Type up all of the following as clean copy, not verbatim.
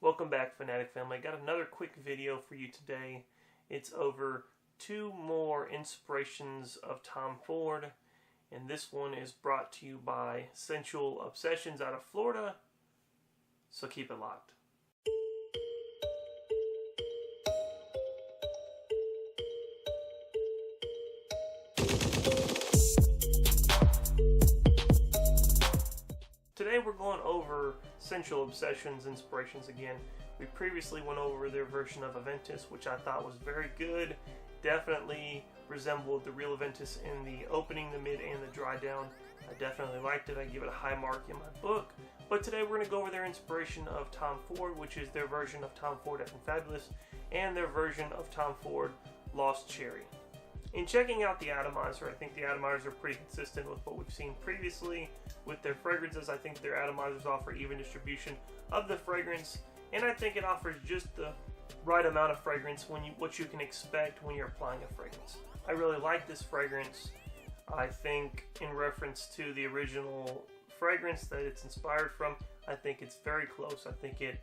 Welcome back, Fanatic family. I got another quick video for you today. It's over 2 more inspirations of Tom Ford, and this one is brought to you by Scentual Obsessions out of Florida, so keep it locked. Today we're going over Scentual Obsessions inspirations again. We previously went over their version of Aventus, which I thought was very good. Definitely resembled the real Aventus in the opening, the mid, and the dry down. I definitely liked it. I give it a high mark in my book. But today we're going to go over their inspiration of Tom Ford, which is their version of Tom Ford Effin' Fabulous, and their version of Tom Ford Lost Cherry. In checking out the atomizer, I think the atomizers are pretty consistent with what we've seen previously with their fragrances. I think their atomizers offer even distribution of the fragrance, and I think it offers just the right amount of fragrance what you can expect when you're applying a fragrance. I really like this fragrance. I think in reference to the original fragrance that it's inspired from, I think it's very close. I think it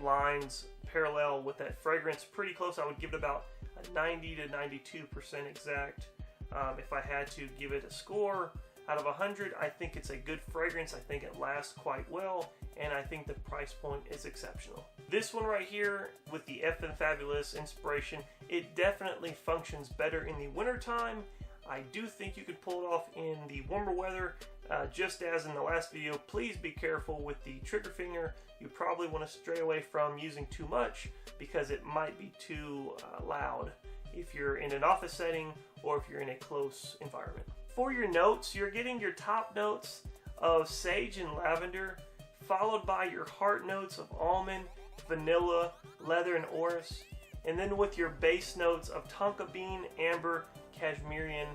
lines parallel with that fragrance pretty close. I would give it about a 90 to 92% exact. If I had to give it a score out of 100, I think it's a good fragrance. I think it lasts quite well, and I think the price point is exceptional. This one right here with the Effin' Fabulous inspiration, it definitely functions better in the winter time. I do think you could pull it off in the warmer weather. Just as in the last video, please be careful with the trigger finger. You probably want to stray away from using too much because it might be too loud if you're in an office setting or if you're in a close environment. For your notes, you're getting your top notes of sage and lavender, followed by your heart notes of almond, vanilla, leather, and orris, and then with your base notes of tonka bean, amber, cashmerian,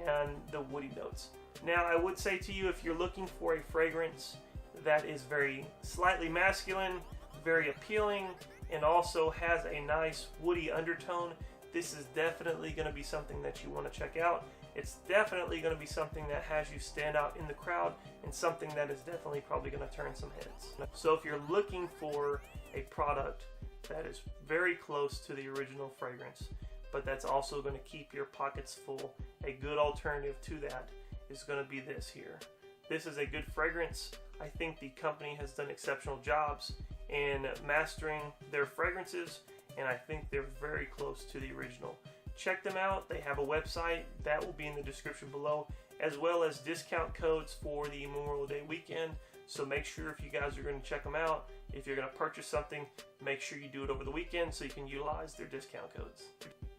and the woody notes. Now, I would say to you, if you're looking for a fragrance that is very slightly masculine, very appealing, and also has a nice woody undertone, this is definitely going to be something that you want to check out. It's definitely going to be something that has you stand out in the crowd, and something that is definitely probably going to turn some heads. So if you're looking for a product that is very close to the original fragrance, but that's also going to keep your pockets full, a good alternative to that is going to be this here. This is a good fragrance. I think the company has done exceptional jobs in mastering their fragrances, and I think they're very close to the original. Check them out. They have a website that will be in the description below, as well as discount codes for the Memorial Day weekend. So make sure, if you guys are going to check them out, if you're going to purchase something, make sure you do it over the weekend so you can utilize their discount codes.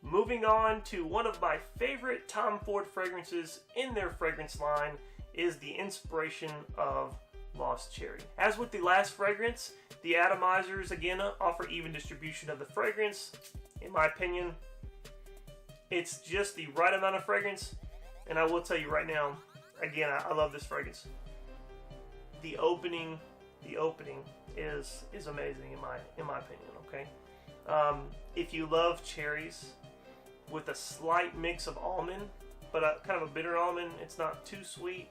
Moving on to one of my favorite Tom Ford fragrances in their fragrance line is the inspiration of Lost Cherry. As with the last fragrance, the atomizers again offer even distribution of the fragrance. In my opinion, it's just the right amount of fragrance, and I will tell you right now, again, I love this fragrance. The opening is amazing in my opinion. Okay, if you love cherries with a slight mix of almond, but kind of a bitter almond, it's not too sweet.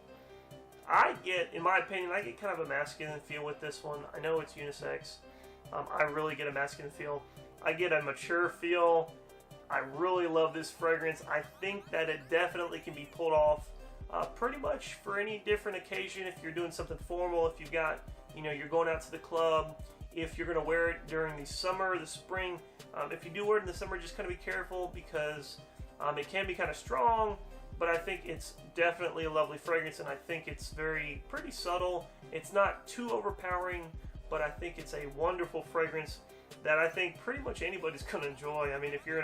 In my opinion, I get kind of a masculine feel with this one. I know it's unisex. I really get a masculine feel. I get a mature feel. I really love this fragrance. I think that it definitely can be pulled off pretty much for any different occasion. If you're doing something formal, if you've got, you're going out to the club, if you're going to wear it during the summer or the spring. If you do wear it in the summer, just kind of be careful because it can be kind of strong, but I think it's definitely a lovely fragrance, and I think it's pretty subtle. It's not too overpowering, but I think it's a wonderful fragrance that I think pretty much anybody's going to enjoy. I mean, if you're a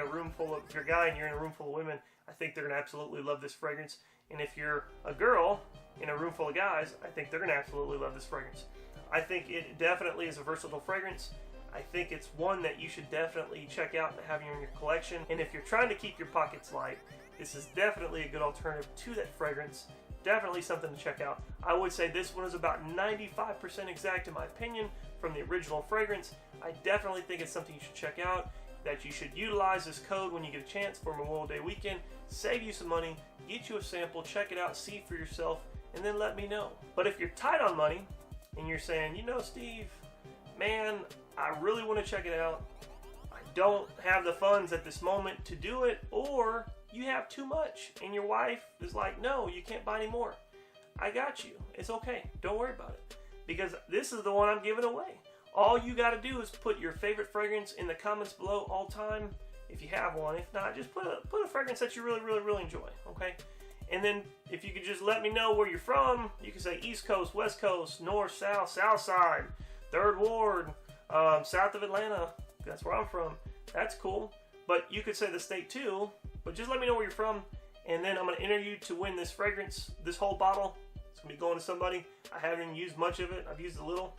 guy and you're in a room full of women, I think they're going to absolutely love this fragrance. And if you're a girl in a room full of guys, I think they're going to absolutely love this fragrance. I think it definitely is a versatile fragrance. I think it's one that you should definitely check out and have in your collection. And if you're trying to keep your pockets light, this is definitely a good alternative to that fragrance. Definitely something to check out. I would say this one is about 95% exact in my opinion from the original fragrance. I definitely think it's something you should check out, that you should utilize this code when you get a chance for Memorial Day weekend. Save you some money, get you a sample, check it out, see for yourself, and then let me know. But if you're tight on money and you're saying, Steve, man, I really want to check it out. I don't have the funds at this moment to do it, or you have too much and your wife is like, no, you can't buy any more. I got you. It's okay. Don't worry about it. Because this is the one I'm giving away. All you got to do is put your favorite fragrance in the comments below all time, if you have one. If not, just put a fragrance that you really enjoy, okay? And then if you could just let me know where you're from, you can say East Coast, West Coast, North, South, South Side, 3rd Ward, south of Atlanta. That's where I'm from. That's cool. But you could say the state too. But just let me know where you're from, and then I'm going to enter you to win this fragrance, this whole bottle. It's going to be going to somebody. I haven't even used much of it. I've used a little.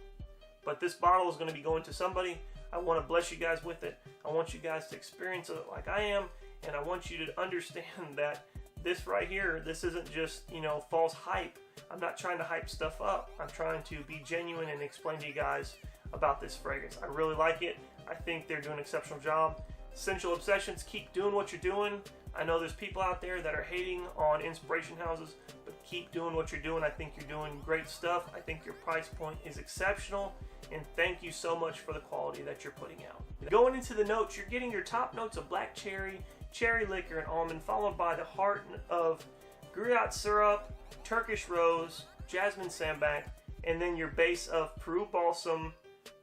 But this bottle is going to be going to somebody. I want to bless you guys with it. I want you guys to experience it like I am. And I want you to understand that this right here, this isn't just, you know, false hype. I'm not trying to hype stuff up. I'm trying to be genuine and explain to you guys about this fragrance. I really like it. I think they're doing an exceptional job. Scentual Obsessions, keep doing what you're doing. I know there's people out there that are hating on inspiration houses, but keep doing what you're doing. I think you're doing great stuff. I think your price point is exceptional, and thank you so much for the quality that you're putting out. Going into the notes, you're getting your top notes of black cherry, cherry liquor, and almond, followed by the heart of gruyere syrup, Turkish rose, jasmine sambac, and then your base of Peru balsam,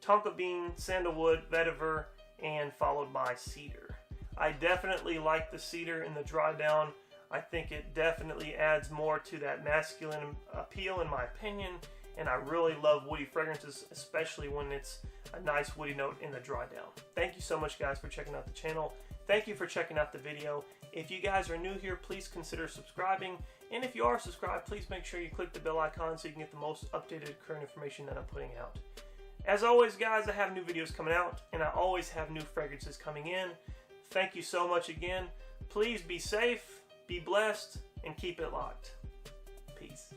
tonka bean, sandalwood, vetiver, and followed by cedar. I definitely like the cedar in the dry down. I think it definitely adds more to that masculine appeal in my opinion, and I really love woody fragrances, especially when it's a nice woody note in the dry down. Thank you so much guys for checking out the channel. Thank you for checking out the video. If you guys are new here, please consider subscribing, and if you are subscribed, please make sure you click the bell icon so you can get the most updated current information that I'm putting out. As always guys, I have new videos coming out, and I always have new fragrances coming in. Thank you so much again. Please be safe, be blessed, and keep it locked. Peace.